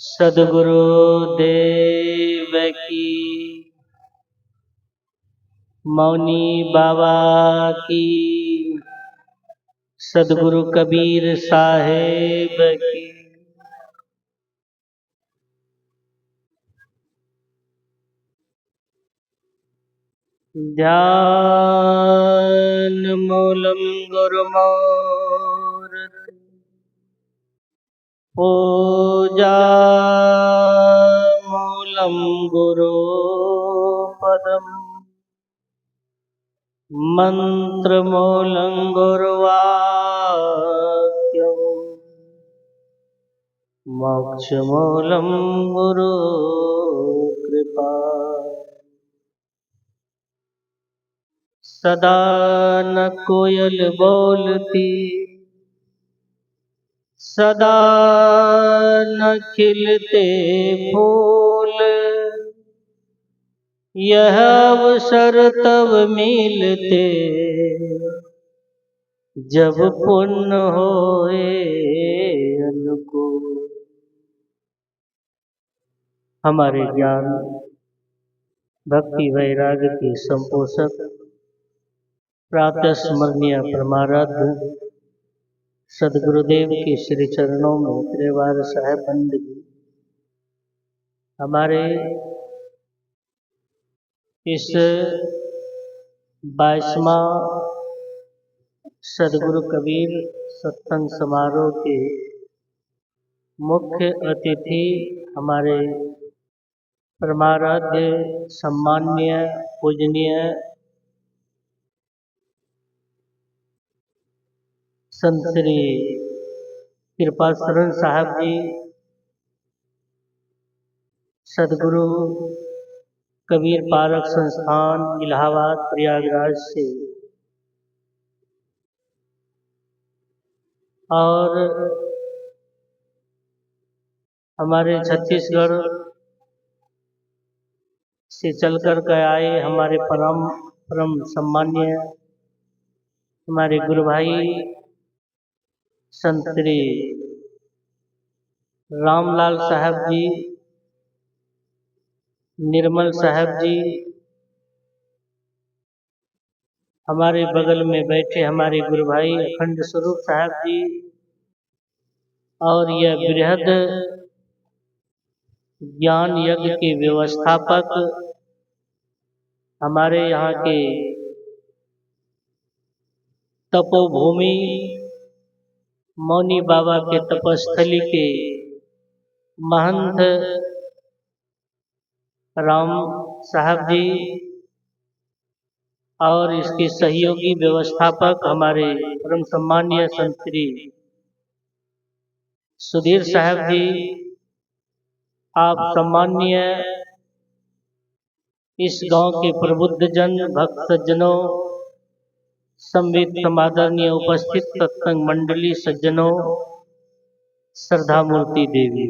सद्गुरु देव की, मौनी बाबा की, सद्गुरु कबीर साहेब की। ध्यान मूलम गुरुमूर्ति, पूजा मूलम गुरुपदम, मंत्र मूलम गुरुवाक्यम, मोक्ष मूलम गुरु कृपा। सदा न कोयल बोलती, सदा न खिलते फूल, यह अवसर तब मिलते जब पुण्य होए अनुकूल। हमारे ज्ञान भक्ति वैराग्य की संपोषक प्रातः स्मरणीय परमाराध्य सद्गुरुदेव के श्री चरणों में त्रिवार साहेब बंदगी। हमारे इस 22वां सद्गुरु कबीर सत्संग समारोह के मुख्य अतिथि हमारे परमाराध्य सम्माननीय पूजनीय संत श्री कृपाशरण साहब जी, सद्गुरु कबीर पारक संस्थान इलाहाबाद प्रयागराज से, और हमारे छत्तीसगढ़ से चलकर के आए हमारे परम सम्मान्य हमारे गुरु भाई संत श्री रामलाल साहब जी, निर्मल साहब जी, हमारे बगल में बैठे हमारे गुरु भाई अखंड स्वरूप साहब जी, और यह बृहद ज्ञान यज्ञ के व्यवस्थापक हमारे यहाँ के तपोभूमि मौनी बाबा के तपस्थली के महंत राम साहब जी, और इसके सहयोगी व्यवस्थापक हमारे परम सम्मानीय संत श्री सुधीर साहब जी, आप सम्मानीय इस गांव के प्रबुद्ध जन भक्त सज्जनों, संवित समादरणीय उपस्थित सत्संग मंडली सज्जनों, श्रद्धा मूर्ति देवी।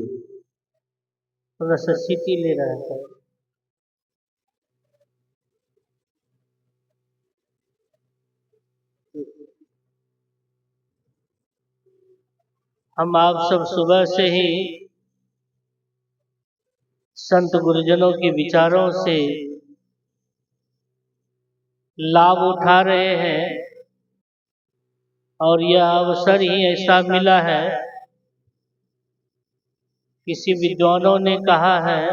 थोड़ा सा सीटी ले रहा है। हम आप सब सुबह से ही संत गुरुजनों के विचारों से लाभ उठा रहे हैं, और यह अवसर ही ऐसा मिला है। किसी विद्वानों ने कहा है,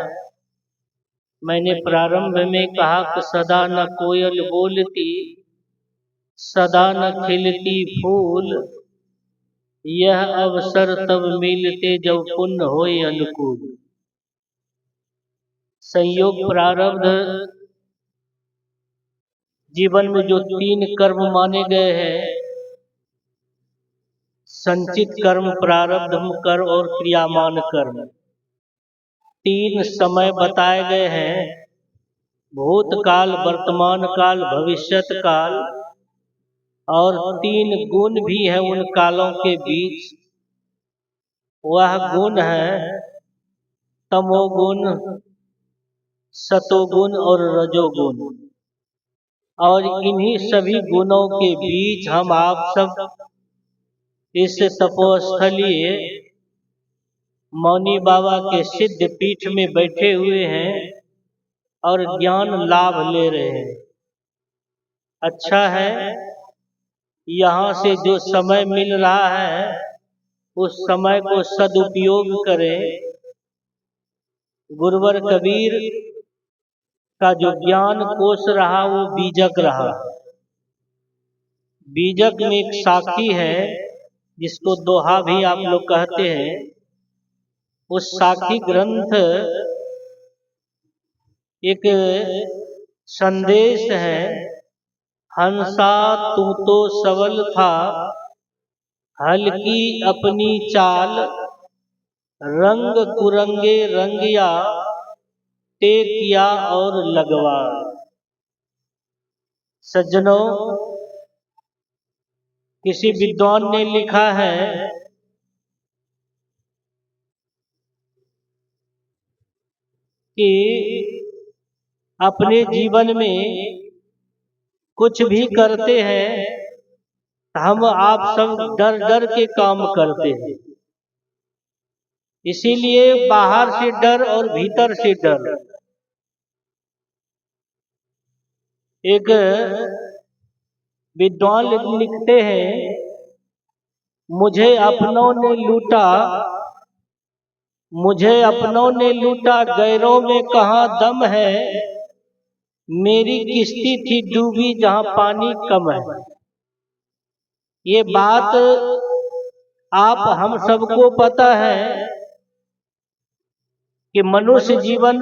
मैंने प्रारंभ में कहा कि सदा न कोयल बोलती, सदा न खिलती फूल, यह अवसर तब मिलते जब पुण्य होए अनुकूल। संयोग प्रारब्ध जीवन में जो 3 कर्म माने गए हैं, संचित कर्म, प्रारब्ध कर्म और क्रियामान कर्म, 3 समय बताए गए हैं। भूतकाल, वर्तमान काल, भविष्यत काल, और 3 गुण भी है उन कालों के बीच। वह गुण है तमोगुण, सतोगुण और रजोगुण। और इन्हीं सभी गुणों के बीच हम आप सब इस तपोस्थली मौनी बाबा के सिद्ध पीठ में बैठे हुए हैं और ज्ञान लाभ ले रहे हैं। अच्छा है, यहाँ से जो समय मिल रहा है उस समय को सदुपयोग करें। गुरुवर कबीर का जो ज्ञान कोश रहा वो बीजक रहा। बीजक में एक साखी है जिसको दोहा भी आप लोग कहते हैं। उस साखी ग्रंथ एक संदेश है। हंसा तू तो सबल था, हल्की अपनी चाल, रंग कुरंगे रंगिया, ते किया और लगवा। सज्जनों, किसी विद्वान ने लिखा है कि अपने जीवन में कुछ भी करते हैं हम आप सब डर डर के काम करते हैं। इसीलिए बाहर से डर और भीतर से डर। एक विद्वान लिखते हैं, मुझे अपनों ने लूटा, मुझे अपनों ने लूटा, गैरों में कहाँ दम है, मेरी किश्ती थी डूबी जहां पानी कम है। ये बात आप हम सबको पता है कि मनुष्य जीवन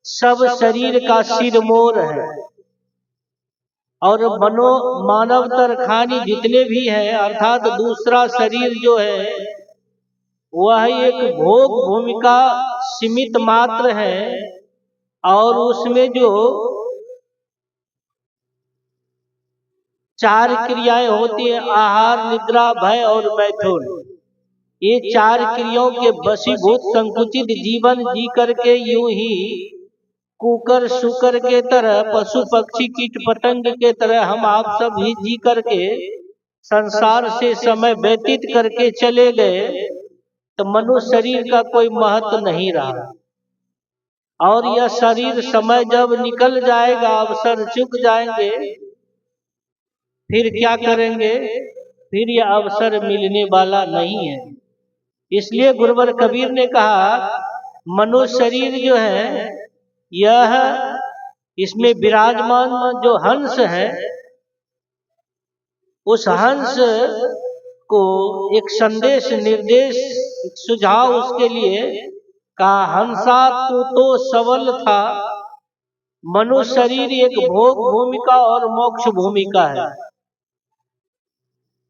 सब शरीर का सिरमोर है और मानव तरखानी जितने भी हैं, अर्थात दूसरा शरीर जो है वह एक भोग भूमिका सीमित मात्र है और उसमें जो चार क्रियाएं होती है, आहार, निद्रा, भय और मैथुन, ये चार क्रियाओं के वशीभूत संकुचित जीवन जी करके यूं ही कुकर शुकर के तरह, पशु पक्षी कीट पतंग के तरह हम आप सब ही जी करके संसार से समय व्यतीत करके चले गए, तो मनुष्य शरीर का कोई महत्व नहीं रहा। और यह शरीर समय जब निकल जाएगा, अवसर चुक जाएंगे, फिर क्या करेंगे? फिर यह अवसर मिलने वाला नहीं है। इसलिए गुरुवर कबीर ने कहा, मनुष्य शरीर जो है यह, इसमें विराजमान जो हंस है, उस हंस को एक संदेश, निर्देश, एक सुझाव उसके लिए कहा, हंसा तू तो सबल था, मनुष्य शरीर एक भोग भूमिका और मोक्ष भूमिका है।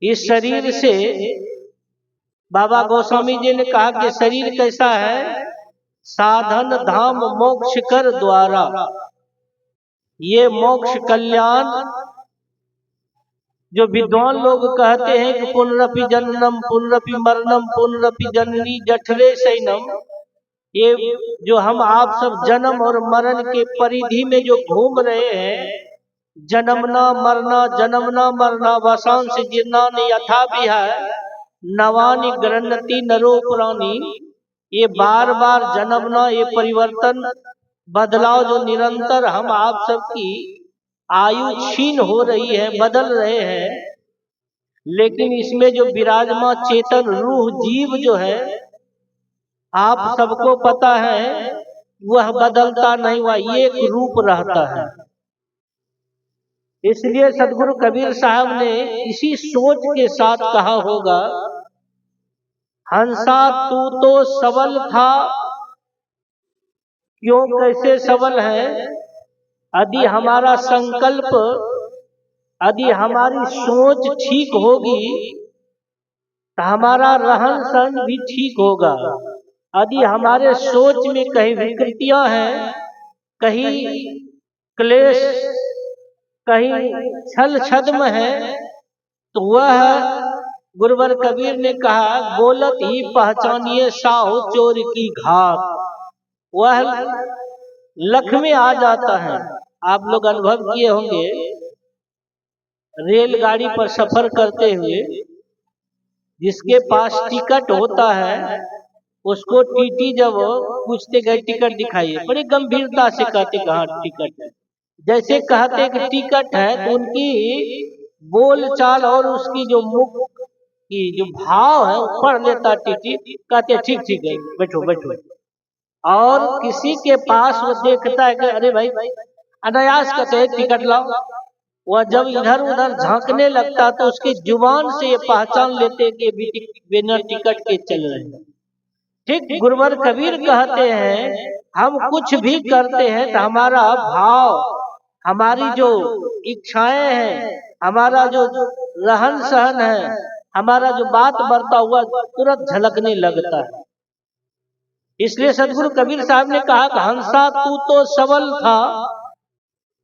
इस शरीर से बाबा गोस्वामी जी ने कहा कि शरीर कैसा है? साधन धाम मोक्ष कर द्वारा। ये मोक्ष कल्याण जो विद्वान लोग कहते हैं कि पुनरपि जन्नम पुनरपि मरणम पुनरपि जननी जठरे शयनम, ये जो हम आप सब जन्म और मरण के परिधि में जो घूम रहे हैं, जन्मना मरना वसांस जीर्णान यथा विहाय नवानि गृह्णति नरो पुरानी, ये बार बार जन्मना, ये परिवर्तन बदलाव जो निरंतर हम आप सबकी आयु क्षीण हो रही है, बदल रहे हैं, लेकिन इसमें जो विराजमान चेतन रूह जीव जो है, आप सबको पता है वह बदलता नहीं, वह एक रूप रहता है। इसलिए सदगुरु कबीर साहब ने इसी सोच के साथ कहा होगा, हंसा तू तो सबल था, क्यों कैसे सबल है? यदि हमारा संकल्प, यदि हमारी सोच ठीक होगी तो हमारा रहन सहन भी ठीक होगा। यदि हमारे सोच में कहीं विकृतियां हैं, कहीं क्लेश, कहीं छल छद्म है, तो वह गुरुवर कबीर ने कहा, बोलत ही पहचानिए साहू चोर की घात, वह लख में आ जाता है। आप लोग अनुभव किए होंगे, रेलगाड़ी पर सफर करते हुए जिसके पास टिकट होता है उसको टीटी जब पूछते गए टिकट दिखाइए, बड़ी गंभीरता से कहते कहाँ टिकट है। जैसे कहते कि टिकट है तो उनकी बोल चाल और उसकी जो मुख की जो भाव है वो पढ़ लेता टीटी, कहते ठीक ठीक है बैठो बैठो। और किसी के पास वो देखता है कि अरे भाई अनायास कहते हैं टिकट लाओ, वह जब इधर उधर झांकने लगता तो उसकी जुबान से ये पहचान लेते कि बिना टिकट के चल रहे हैं। ठीक गुरुवर कबीर कहते हैं हम कुछ भी करते हैं तो हमारा भाव, हमारी जो इच्छाएं हैं, हमारा जो रहन सहन है, हमारा जो बात बढ़ता हुआ तुरंत झलकने लगता है। इसलिए सदगुरु कबीर साहब ने कहा कि हंसा तू तो सबल था,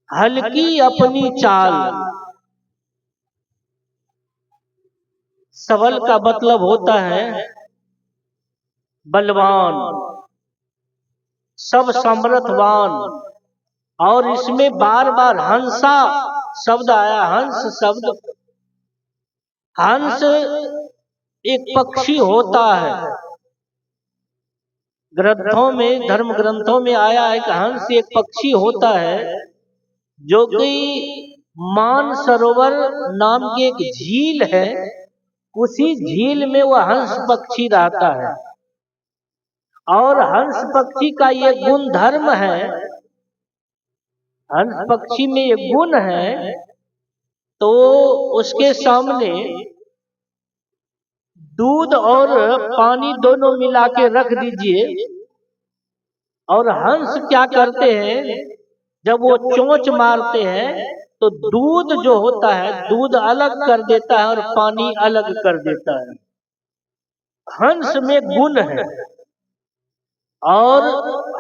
हल्की अपनी चाल। सबल का मतलब होता है बलवान, सब समर्थवान। और इसमें बार बार हंसा शब्द आया, हंस शब्द। हंस एक पक्षी होता है, ग्रंथों में, धर्म ग्रंथों में आया है कि हंस एक पक्षी होता है जो कि मान सरोवर नाम की एक झील है, उसी झील में वह हंस पक्षी रहता है। और हंस पक्षी का ये गुण धर्म है, हंस पक्षी में ये गुण है, तो उसके सामने दूध और पानी दोनों मिला के रख दीजिए, और हंस क्या करते हैं जब वो चोंच मारते हैं तो दूध जो होता है दूध अलग कर देता है और पानी अलग कर देता है। हंस में गुण है। और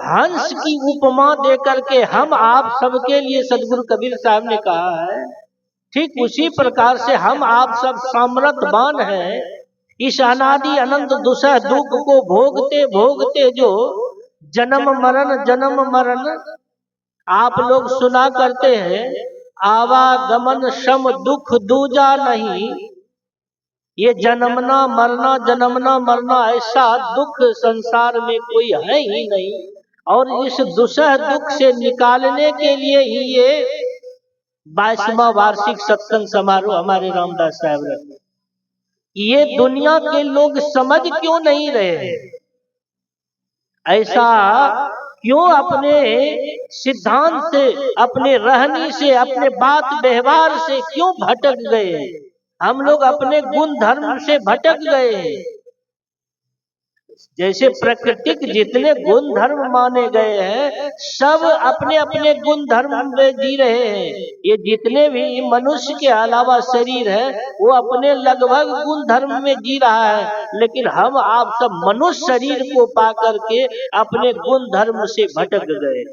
हंस की उपमा देकर के हम आप सबके लिए सदगुरु कबीर साहब ने कहा है, ठीक उसी प्रकार से हम आप सब सामर्थ्यवान हैं। इस अनादि अनंत दुसह दुख को भोगते भोगते जो जन्म मरण आप लोग सुना करते हैं, आवागमन श्रम दुख दूजा नहीं, ये जन्मना मरना ऐसा दुख संसार में कोई है ही नहीं। और इस दुसह दुख से निकालने के लिए ही ये 22वां वार्षिक सत्संग समारोह हमारे रामदास साहब रखे। ये दुनिया के लोग समझ क्यों नहीं रहे, ऐसा क्यों अपने सिद्धांत से, अपने रहनी से, अपने बात व्यवहार से क्यों भटक गए? हम लोग अपने गुण धर्म से भटक गए हैं। जैसे प्राकृतिक जितने गुण धर्म माने गए हैं सब अपने अपने गुण धर्म में जी रहे हैं। ये जितने भी मनुष्य के अलावा शरीर है वो अपने लगभग गुण धर्म में जी रहा है, लेकिन हम आप सब मनुष्य शरीर को पा करके अपने गुण धर्म से भटक गए।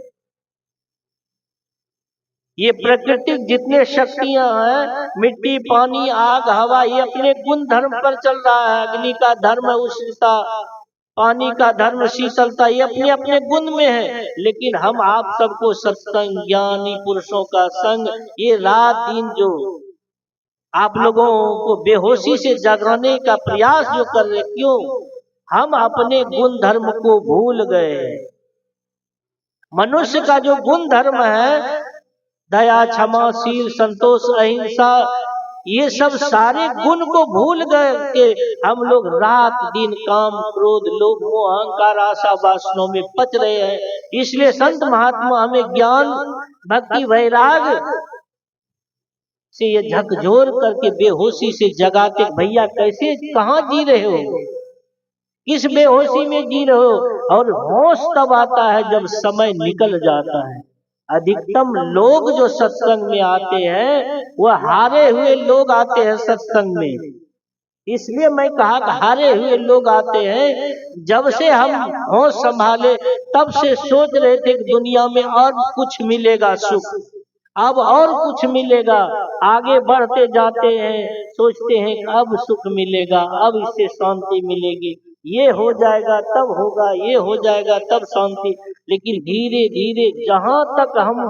ये प्राकृतिक जितने शक्तियां हैं, मिट्टी पानी आग हवा, ये अपने गुण धर्म पर चल रहा है। अग्नि का धर्म उष्णता, पानी का धर्म शीतलता, ये अपने अपने गुण में है। लेकिन हम आप सबको सत्संग, ज्ञानी पुरुषों का संग, ये रात दिन जो आप लोगों को बेहोशी से जगाने का प्रयास जो कर रहे, क्यों? हम अपने गुण धर्म को भूल गए। मनुष्य का जो गुण धर्म है, दया क्षमा शील संतोष अहिंसा, ये सब सारे गुण को भूल गए कि हम लोग रात दिन काम क्रोध लोभ मोह अहंकार आशा वासनाओं में पच रहे हैं। इसलिए संत महात्मा हमें ज्ञान भक्ति वैराग से ये झकझोर करके बेहोशी से जगाते, भैया कैसे कहाँ जी रहे हो, किस बेहोशी में जी रहे हो? और होश तब आता है जब समय निकल जाता है। अधिकतम लोग जो सत्संग में आते हैं वो हारे हुए लोग आते हैं सत्संग में। इसलिए मैं कहा कि हारे हुए लोग आते हैं। जब से हम होश संभाले तब से सोच रहे थे कि दुनिया में और कुछ मिलेगा सुख, अब और कुछ मिलेगा। आगे बढ़ते जाते हैं, सोचते हैं कि अब सुख मिलेगा, अब इससे शांति मिलेगी, ये हो जाएगा तब होगा, ये हो जाएगा तब शांति। लेकिन धीरे धीरे जहां तक हम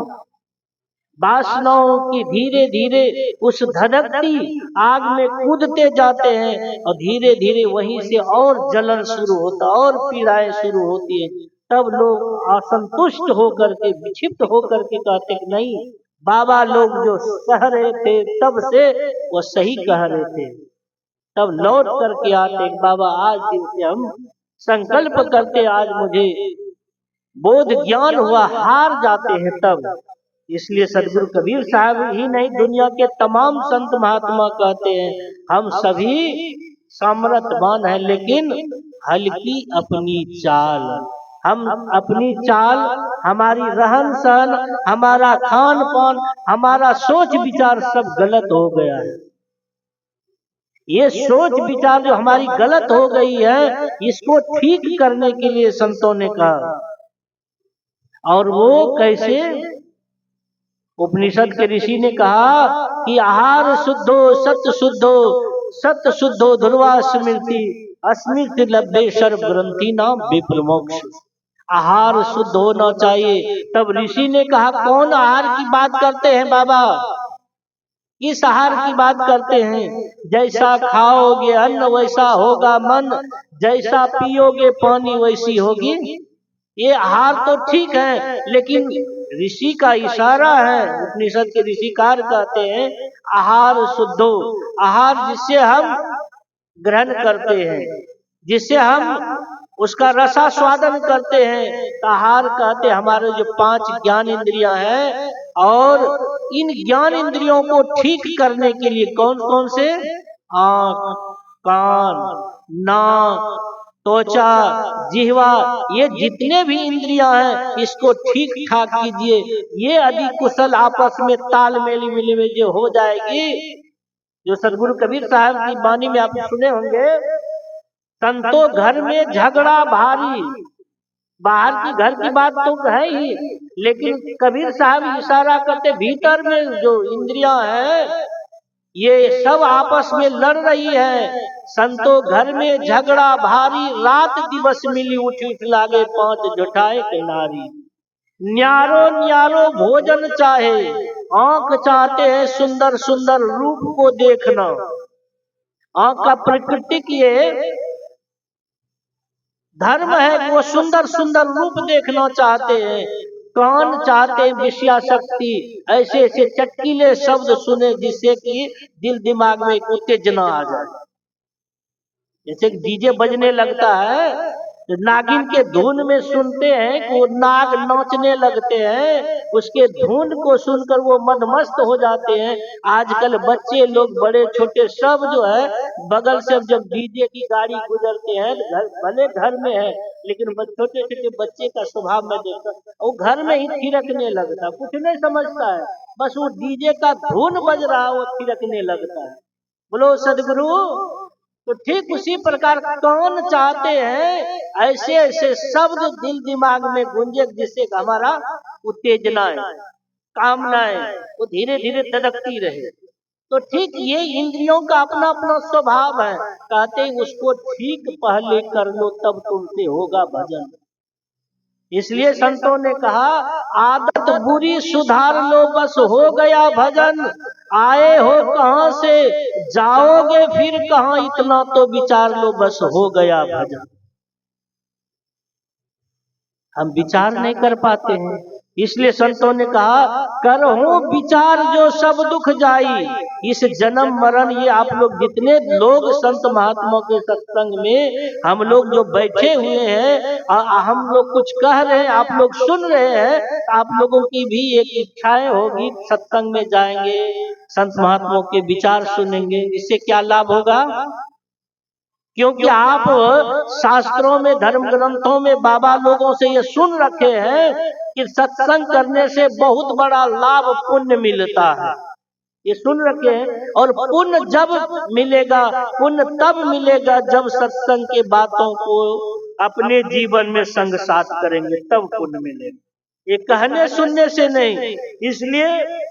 वासनाओं की धीरे धीरे उस धधकती आग में कूदते जाते हैं और धीरे धीरे वहीं से और जलन शुरू होता और पीड़ाएं शुरू होती है। तब लोग असंतुष्ट होकर के विक्षिप्त होकर के कहते कि नहीं, बाबा लोग जो कह रहे थे तब से वो सही कह रहे थे। तब लौट करके आते बाबा आज दिन से हम संकल्प करते, आज मुझे बोध ज्ञान हुआ, हार जाते हैं तब। इसलिए सदगुरु कबीर साहब ही नहीं, दुनिया के तमाम संत महात्मा कहते हैं हम सभी सामर्थ्यवान हैं, लेकिन हल्की अपनी चाल। हम अपनी चाल, हमारी रहन सहन, हमारा खान पान, हमारा सोच विचार सब गलत हो गया है। ये सोच विचार जो हमारी गलत हो गई है, इसको ठीक करने के लिए संतों ने कहा। और वो कैसे? उपनिषद के ऋषि ने कहा कि आहार शुद्धो सत्य शुद्धो, सत्य शुद्धो ध्रुवा स्मृति, अस्मृति लभ्ये सर्व ग्रंथि नाम विप्रमोक्ष। आहार शुद्ध होना चाहिए। तब ऋषि ने कहा कौन आहार की बात करते हैं बाबा? किस आहार की बात करते हैं? जैसा खाओगे अन्न वैसा होगा मन, जैसा पियोगे पानी वैसी होगी। ये आहार तो ठीक है, लेकिन ऋषि का इशारा है। उपनिषद के ऋषिकार कहते हैं आहार शुद्धो, आहार जिससे हम ग्रहण करते हैं, जिससे हम उसका रसास्वादन करते हैं। आहार कहते हमारे जो 5 ज्ञान इंद्रियां हैं, और इन ज्ञान इंद्रियों को ठीक करने के लिए कौन कौन से? आंख, कान, नाक, त्वचा, जिह्वा, ये जितने भी इंद्रियां हैं इसको ठीक ठाक कीजिए। ये यदि कुशल आपस में तालमेल मिले जो हो जाएगी, जो सदगुरु कबीर साहब की वाणी में आप सुने होंगे, संतों घर में झगड़ा भारी। बाहर की घर की बात तो है ही, लेकिन कबीर साहब इशारा करते भीतर में जो इंद्रियां हैं ये सब आपस में लड़ रही है। संतों घर में झगड़ा भारी, रात दिवस मिली उठ उठ लागे 5 जुटाए के नारी। न्यारो न्यारो भोजन चाहे, आंख चाहते हैं सुंदर सुंदर रूप को देखना। आंख का प्राकृतिक ये धर्म है, वो सुंदर सुंदर रूप देखना चाहते हैं। कान चाहते हैं विषयाशक्ति, ऐसे ऐसे चटकीले शब्द सुने जिससे कि दिल दिमाग में उत्तेजना आ जाए। जैसे डीजे बजने लगता है, नागिन के धुन में सुनते हैं कि वो नाग नाचने लगते हैं, उसके धुन को सुनकर वो मदमस्त हो जाते हैं। आजकल बच्चे लोग बड़े छोटे सब जो है बगल से जब डीजे की गाड़ी गुजरते हैं, भले घर में है लेकिन छोटे छोटे बच्चे का स्वभाव में देखता, वो घर में ही थिरकने लगता, कुछ नहीं समझता है, बस वो डीजे का धुन बज रहा है वो थिरकने लगता है। बोलो सदगुरु। तो ठीक उसी प्रकार कौन चाहते हैं ऐसे ऐसे शब्द दिल दिमाग में गूंजे जिससे हमारा उत्तेजनाएं, कामनाएं वो धीरे धीरे धड़कती रहे। तो ठीक ये इंद्रियों का अपना अपना स्वभाव है। कहते हैं उसको ठीक पहले कर लो तब तुमसे होगा भजन। इसलिए संतों ने कहा आदत बुरी सुधार लो बस हो गया भजन। आए हो कहां से जाओगे फिर कहां, इतना तो विचार लो बस हो गया भजन। हम विचार नहीं कर पाते हैं, इसलिए संतों ने कहा करहो विचार जो सब दुख जाई। इस जन्म मरण ये आप लोग जितने लोग संत महात्मा के सत्संग में हम लोग जो बैठे हुए हैं, हम लोग कुछ कह रहे हैं, आप लोग सुन रहे हैं, आप लोगों की भी एक इच्छाएं होगी, सत्संग में जाएंगे, संत महात्माओं के विचार सुनेंगे। इससे क्या लाभ होगा? क्योंकि आप शास्त्रों में धर्म ग्रंथों में बाबा लोगों से ये सुन रखे हैं कि सत्संग करने से बहुत बड़ा लाभ पुण्य मिलता है, ये सुन रखे हैं। और पुण्य जब मिलेगा, पुण्य तब मिलेगा जब सत्संग के बातों को अपने जीवन में संग साथ करेंगे, तब पुण्य मिलेगा, ये कहने सुनने से नहीं। इसलिए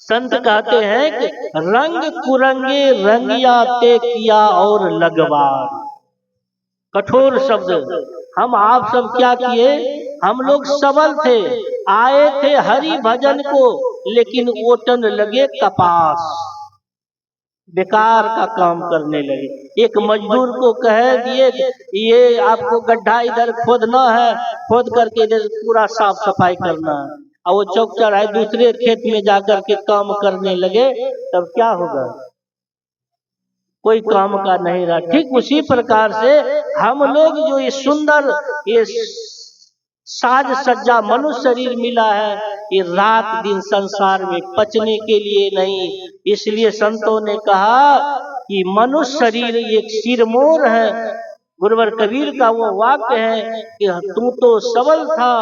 संत कहते हैं कि रंग कुरंगे रंगिया ते किया और लगवार। कठोर शब्द। हम आप सब क्या किए? हम लोग सबल थे, आए थे हरि भजन को लेकिन ओटन लगे कपास, बेकार का काम करने लगे। एक मजदूर को कह दिए ये आपको गड्ढा इधर खोदना है, खोद करके इधर पूरा साफ सफाई करना है, और वो चौक चढ़ाए दूसरे खेत में जाकर के काम करने लगे, तब क्या होगा? कोई काम का नहीं रहा। ठीक उसी प्रकार से हम लोग जो ये सुंदर ये साज सज्जा मनुष्य शरीर मिला है, ये रात दिन संसार में पचने के लिए नहीं। इसलिए संतों ने कहा कि मनुष्य शरीर एक सिरमोर है। गुरुवर कबीर का वो वाक्य है कि तू तो सबल था,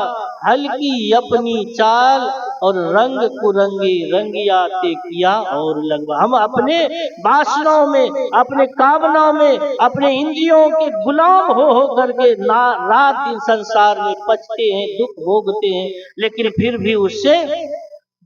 हल्की अपनी चाल, और रंग कुरंगी रंगिया ते किया और लंगा। हम अपने वासनाओं में, अपने कामनाओं में, अपने इंद्रियों के गुलाम हो करके रात दिन संसार में पचते हैं, दुख भोगते हैं, लेकिन फिर भी उससे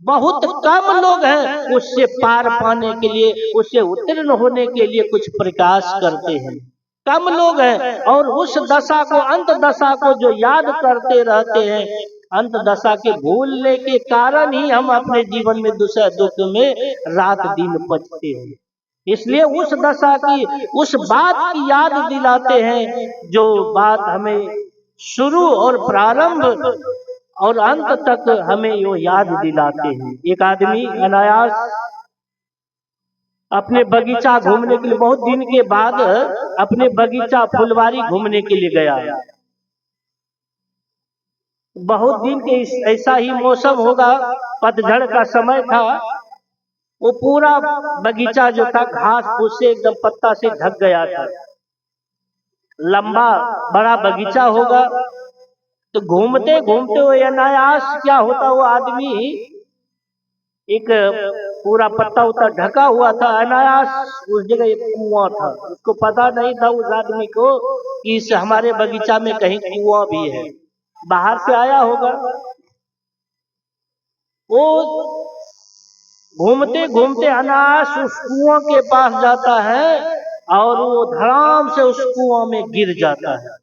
बहुत कम लोग हैं उससे पार पाने के लिए, उससे उत्तीर्ण होने के लिए कुछ प्रयास करते हैं। कम लोग हैं, और उस दशा को, अंत दशा को जो याद करते रहते हैं, अंत दशा के भूलने के कारण ही हम अपने जीवन में दूसरे दुख में रात दिन बचते हैं। इसलिए उस दशा की, उस बात की याद दिलाते हैं जो बात हमें शुरू और प्रारंभ और अंत तक हमें यो याद दिलाते हैं। एक आदमी अनायास अपने बगीचा घूमने के लिए, बहुत दिन के बाद अपने बगीचा फुलवारी घूमने के लिए गया। बहुत दिन के ऐसा ही मौसम होगा, पतझड़ का समय था। वो पूरा बगीचा जो था घास फूस से एकदम पत्ता से ढक गया था। लंबा बड़ा बगीचा होगा, तो घूमते घूमते वो अनायास क्या होता, वो आदमी एक पूरा पत्ता उता ढका हुआ था, अनायास उस जगह एक कुआं था। उसको पता नहीं था उस आदमी को कि इस हमारे बगीचा में कहीं कुआं भी है। बाहर से आया होगा, वो घूमते घूमते अनायास उस कुआं के पास जाता है, और वो धड़ाम से उस कुआं में गिर जाता है।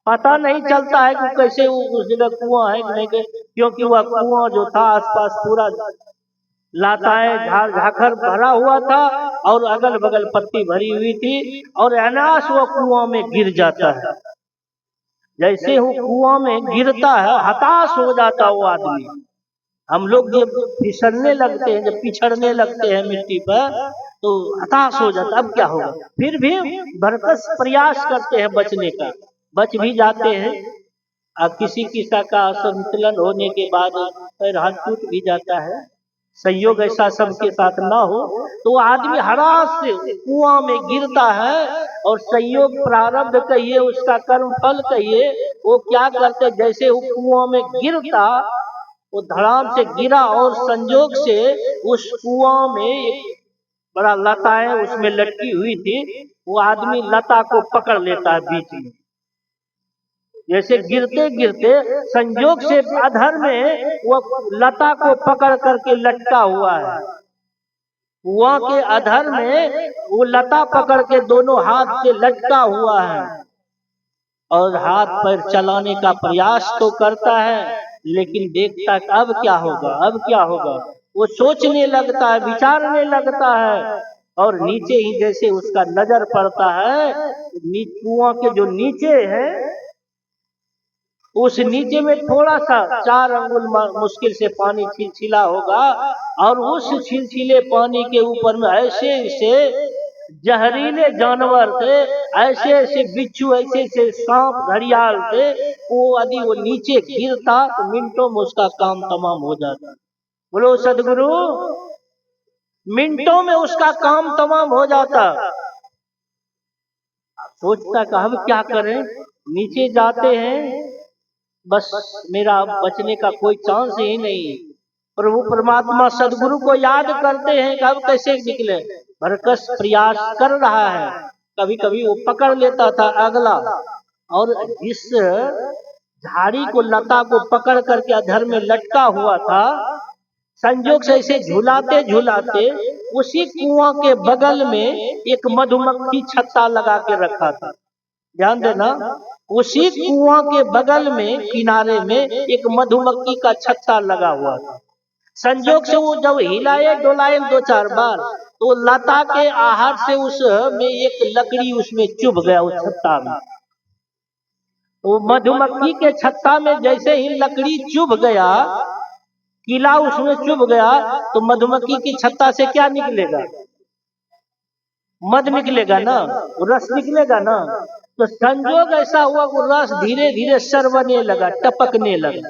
पता नहीं चलता है कि कैसे उस जगह कुआं है कि नहीं, क्योंकि वह कुआं जो था आसपास पूरा लाताएं झाड़ झाखर भरा हुआ था, और अगल बगल पत्ती भरी हुई थी, और अनायास वो कुआं में गिर जाता है। जैसे वो कुआं में गिरता है, हताश हो जाता वो आदमी। हम लोग जब फिसलने लगते हैं, जब पिछड़ने लगते हैं मिट्टी पर, तो हताश हो जाता, अब क्या होगा। फिर भी भरकस प्रयास करते हैं बचने का, बच भी जाते हैं। अब किसी किसी का संतुलन होने के बाद पैर हाथ टूट भी जाता है, संयोग ऐसा सबके साथ ना हो, तो आदमी हरास से कुआं में गिरता है, और संयोग प्रारब्ध कहिए, उसका कर्म फल कहिए, वो क्या करते, जैसे वो कुआं में गिरता, वो धड़ाम से गिरा, और संयोग से उस कुआं में एक बड़ा लता है उसमें लटकी हुई थी, वो आदमी लता को पकड़ लेता है बीच में। जैसे गिरते गिरते संयोग से अधर में वो लता को पकड़ करके लटका हुआ है। कुआं के अधर में वो लता पकड़ के दोनों हाथ से लटका हुआ है, और हाथ पैर चलाने का प्रयास तो करता है, लेकिन देखता है अब क्या होगा, अब क्या होगा। वो सोचने लगता है, विचारने लगता है, और नीचे ही जैसे उसका नजर पड़ता है, कुआं के जो नीचे है, उस नीचे में थोड़ा सा 4 अंगुल मुश्किल से पानी छिलछिला होगा, और उस छिलछिले पानी के ऊपर में ऐसे ऐसे जहरीले जानवर थे, ऐसे ऐसे बिच्छू, ऐसे ऐसे सांप घड़ियाल थे। वो यदि वो नीचे गिरता तो मिनटों में उसका काम तमाम हो जाता। बोलो सदगुरु, मिनटों में उसका काम तमाम हो जाता। सोचता कि हम क्या करें, नीचे जाते हैं, बस मेरा बचने का कोई चांस ही नहीं। प्रभु परमात्मा सदगुरु को याद करते हैं कि अब कैसे निकले, भरकस प्रयास कर रहा है। कभी कभी वो पकड़ लेता था अगला, और जिस झाड़ी को, लता को पकड़ करके अधर में लटका हुआ था, संयोग से इसे झुलाते झुलाते उसी कुआं के बगल में एक मधुमक्खी छत्ता लगा के रखा था। ध्यान देना, उसी कुआं के बगल में किनारे में एक मधुमक्खी का छत्ता लगा हुआ था। संजोग से वो जब हिलाए डोलाए 2-4 बार, तो लता के आहार से उसमें एक लकड़ी उसमें चुभ गया उस छत्ता में। वो मधुमक्खी के छत्ता में जैसे ही लकड़ी चुभ गया, कीला उसमें चुभ गया, तो मधुमक्खी की छत्ता से क्या निकलेगा? मध निकलेगा ना, रस निकलेगा ना। तो संजोग ऐसा हुआ वो रस धीरे धीरे सरवने लगा, टपकने लगा।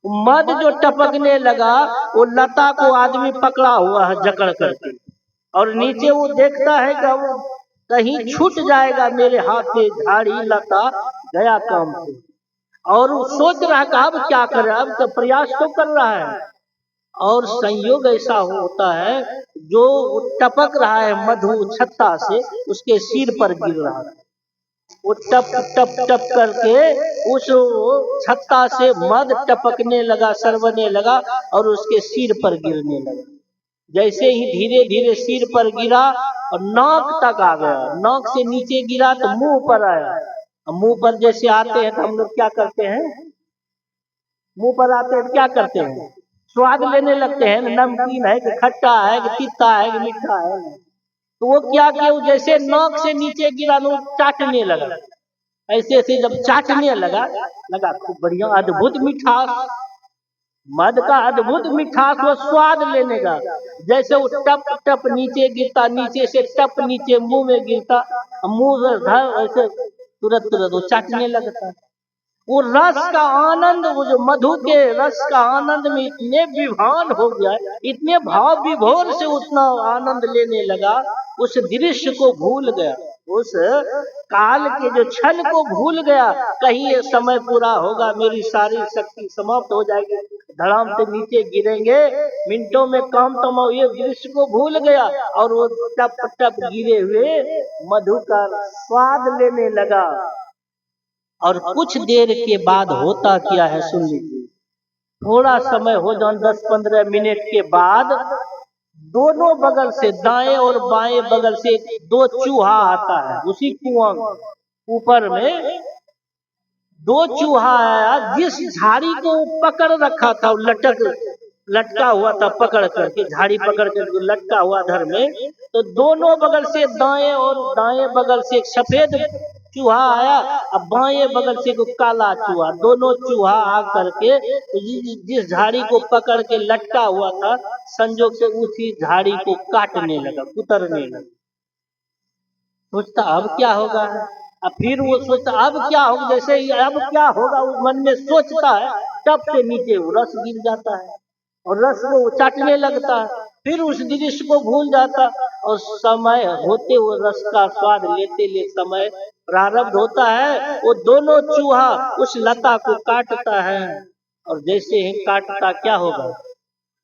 मध जो टपकने लगा, वो लता को आदमी पकड़ा हुआ है जकड़ करके, और नीचे वो देखता है कि वो कहीं छूट जाएगा मेरे हाथ से, झाड़ी लता गया काम से। और वो सोच रहा है कि अब क्या करे, अब तो प्रयास तो कर रहा है। और संयोग ऐसा होता है जो टपक रहा है मधु छत्ता से, उसके सिर पर गिर रहा है। वो टप टप टप करके उस छत्ता से मध टपकने लगा, सरवने लगा, और उसके सिर पर गिरने लगा। जैसे ही धीरे धीरे सिर पर गिरा और नाक तक आ गया, नाक से नीचे गिरा तो मुंह पर आया। मुंह पर जैसे आते हैं तो हम लोग क्या करते हैं, मुंह पर आते हैं क्या करते हैं, स्वाद लेने लगते हैं, नमकीन है कि खट्टा है कि तीता है कि मीठा है। तो वो क्या किया, जैसे नाक से नीचे गिरा तो चाटने लगा। ऐसे ऐसे जब चाटने लगा खूब बढ़िया अद्भुत मिठास, मध का अद्भुत मिठास वो स्वाद लेने का। जैसे वो टप टप नीचे गिरता, नीचे से टप नीचे मुंह में गिरता, मुंह ऐसे तुरंत तुरंत वो चाटने लगता। वो रस का आनंद, वो जो मधु के रस का आनंद में इतने विभान हो गया, इतने भाव विभोर से उतना आनंद लेने लगा, उस दृश्य को भूल गया, उस काल के जो छल को भूल गया। कहीं ये समय पूरा होगा, मेरी सारी शक्ति समाप्त हो जाएगी, धड़ाम से नीचे गिरेंगे, मिनटों में काम तमाम, ये दृश्य को भूल गया। और वो टप टप गिरे हुए मधु का स्वाद लेने लगा। और कुछ देर के बाद होता क्या है सुन लीजिए। थोड़ा समय हो जाए 10-15 मिनट के बाद, दोनों बगल से, दाएं और बाएं बगल से 2 चूहा आता है। उसी कुआं ऊपर में 2 चूहा आया, जिस झाड़ी को पकड़ रखा था, लटका हुआ था, पकड़ करके झाड़ी पकड़ करके लटका हुआ धर में। तो दोनों बगल से, दाएं और दाएं बगल से एक सफेद चूहा आया, अब बाएं बगल से को काला चूहा। दोनों चूहा आ करके जिस झाड़ी को पकड़ के लटका हुआ था, संजोग से उसी झाड़ी को काटने लगा, कुतरने लगा। सोचता अब क्या होगा, अब फिर वो सोचता अब क्या होगा, जैसे ही अब क्या होगा उस मन में सोचता है, तब से नीचे वो रस गिर जाता है और रस को वो चाटने लगता है। फिर उस दृश्य को भूल जाता, और समय होते वो रस का स्वाद लेते ले समय प्रारब्ध होता है। वो दोनों चूहा उस लता को काटता है, और जैसे ही काटता क्या होगा,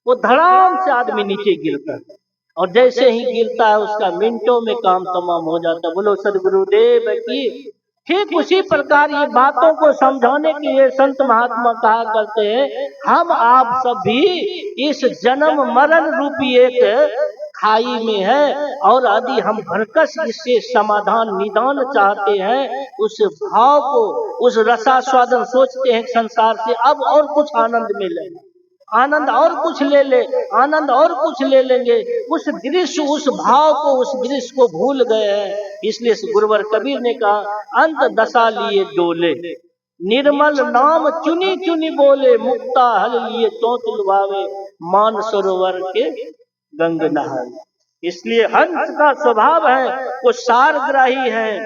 वो धड़ाम से आदमी नीचे गिरता है, और जैसे ही गिरता है उसका मिनटों में काम तमाम हो जाता है। बोलो सदगुरुदेव की। ठीक उसी प्रकार ये बातों को समझाने के लिए संत महात्मा कहा करते हैं, हम आप सब भी इस जन्म मरण रूपी एक खाई में है, और यदि हम भरकस इससे समाधान निदान चाहते हैं, उस भाव को, उस रसास्वादन सोचते हैं संसार से अब और कुछ आनंद मिले, आनंद और कुछ ले ले, आनंद और कुछ ले लेंगे, उस दृश्य, उस भाव को, उस दृश्य को भूल गए हैं। इसलिए गुरुवर कबीर ने कहा, अंत दशा लिए डोले, निर्मल नाम चुनी चुनी बोले, मुक्ता हल लिए चौथ लुभावे, मान सरोवर के गंग नहाए। इसलिए हंस का स्वभाव है, वो सारग्राही है,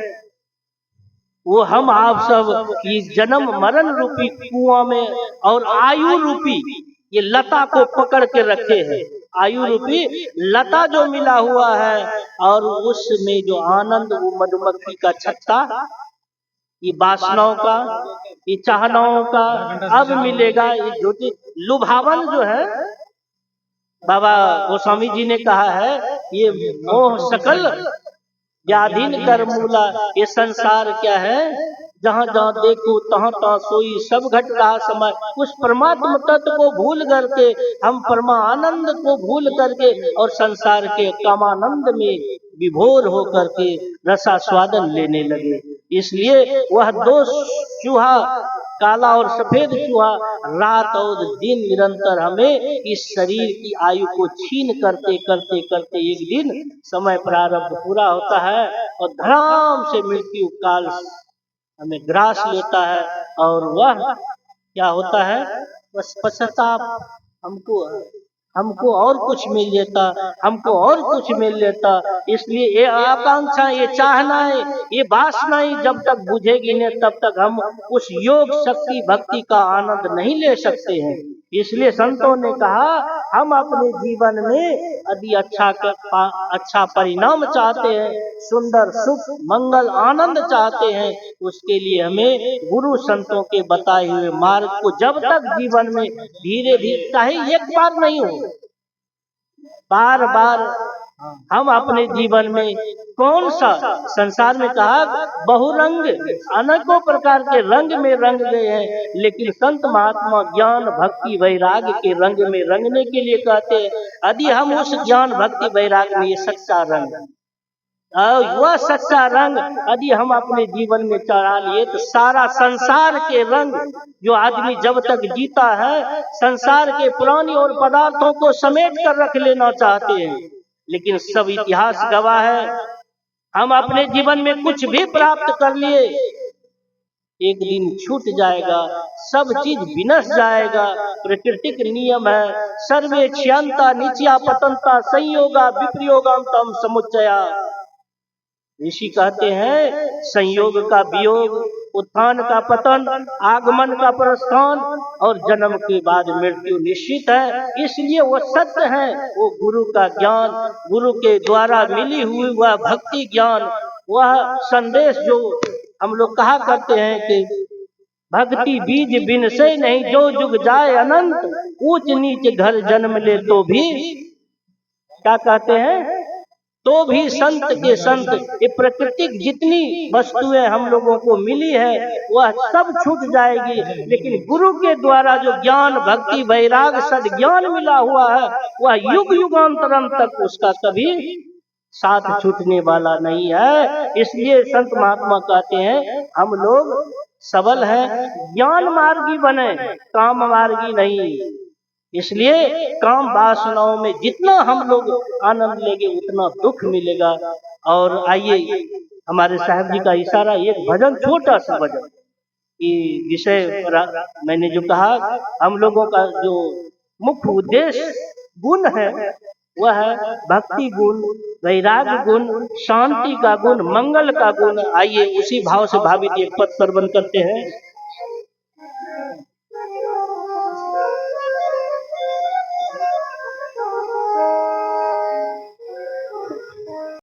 वो हम आप सब की जन्म मरण रूपी कुआं में और आयु रूपी ये लता को पकड़ के रखे हैं। आयु रूपी लता जो मिला हुआ है, और उसमें जो आनंद, वो मधुमक्खी का छत्ता, ये वासनाओं का, ये चाहनाओं का अब मिलेगा। ये ज्योति लुभावन जो है, बाबा गोस्वामी जी ने कहा है, ये मोह सकल व्याधीन कर मूला। ये संसार क्या है, जहाँ जहाँ देखो तहाँ तहाँ सोई सब घट रहा समय। उस परमात्म तत्व को भूल करके, हम परमानंद को भूल करके, और संसार के कामानंद में विभोर हो करके रसास्वादन लेने लगे। इसलिए वह 2 चूहा काला और सफेद चूहा रात और दिन निरंतर हमें इस शरीर की आयु को छीन करते करते करते एक दिन समय प्रारब्ध पूरा होता है और धड़ाम से मृत्यु काल हमें ग्रास लेता है और वह क्या होता है, बस पश्चाताप, हमको हमको और कुछ मिल लेता, हमको और कुछ मिल लेता। इसलिए ये आकांक्षा, ये चाहनाएं, ये वासनाएं जब तक बुझेगी नहीं तब तक हम उस योग शक्ति भक्ति का आनंद नहीं ले सकते हैं। इसलिए संतों ने कहा हम अपने जीवन में यदि अच्छा परिणाम चाहते हैं, सुंदर सुख मंगल आनंद चाहते हैं, उसके लिए हमें गुरु संतों के बताए हुए मार्ग को जब तक जीवन में धीरे धीरे, चाहे एक बार नहीं हो, बार बार हम अपने जीवन में कौन सा संसार में कहा बहुरंग अनेकों प्रकार के रंग में रंग गए हैं, लेकिन संत महात्मा ज्ञान भक्ति वैराग्य के रंग में रंगने के लिए कहते हैं यदि हम उस ज्ञान भक्ति वैराग्य में ये सच्चा रंग, वह सच्चा रंग यदि हम अपने जीवन में चढ़ा लिए तो सारा संसार के रंग जो आदमी जब तक जीता है संसार के प्राणी और पदार्थों को समेट कर रख लेना चाहते हैं, लेकिन सब इतिहास गवाह है हम अपने जीवन में कुछ भी प्राप्त कर लिए एक दिन छूट जाएगा, सब चीज विनश जाएगा। प्राकृतिक नियम है सर्वे क्षयंता नित्या पतंता संयोगा विप्रयोगांतम समुच्चया। ऋषि कहते हैं संयोग का वियोग, उत्थान का पतन, आगमन का प्रस्थान और जन्म के बाद मृत्यु निश्चित है। इसलिए वो सत्य है, वो गुरु का ज्ञान, गुरु के द्वारा मिली हुई वह भक्ति ज्ञान, वह संदेश जो हम लोग कहा करते हैं कि भक्ति बीज बिन से नहीं जो जुग जाए अनंत, ऊंच नीच घर जन्म ले तो भी, क्या कहते हैं, तो भी संत के संत। ये प्रकृतिक जितनी वस्तुएं हम लोगों को मिली है वह सब छूट जाएगी, लेकिन गुरु के द्वारा जो ज्ञान भक्ति वैराग सद्ज्ञान मिला हुआ है वह युग युगांतरम तक उसका कभी साथ छूटने वाला नहीं है। इसलिए संत महात्मा कहते हैं हम लोग सबल हैं, ज्ञान मार्गी बने, काम मार्गी नहीं। इसलिए काम वासनाओं में जितना हम लोग आनंद लेंगे उतना दुख मिलेगा। और आइए हमारे साहब जी का इशारा, एक भजन, छोटा सा भजन, कि विषय मैंने जो कहा हम लोगों का जो मुख्य उद्देश्य गुण है वह है भक्ति गुण, वैराग्य गुण, शांति का गुण, मंगल का गुण। आइए उसी भाव से भावित एक पद श्रवण करते हैं।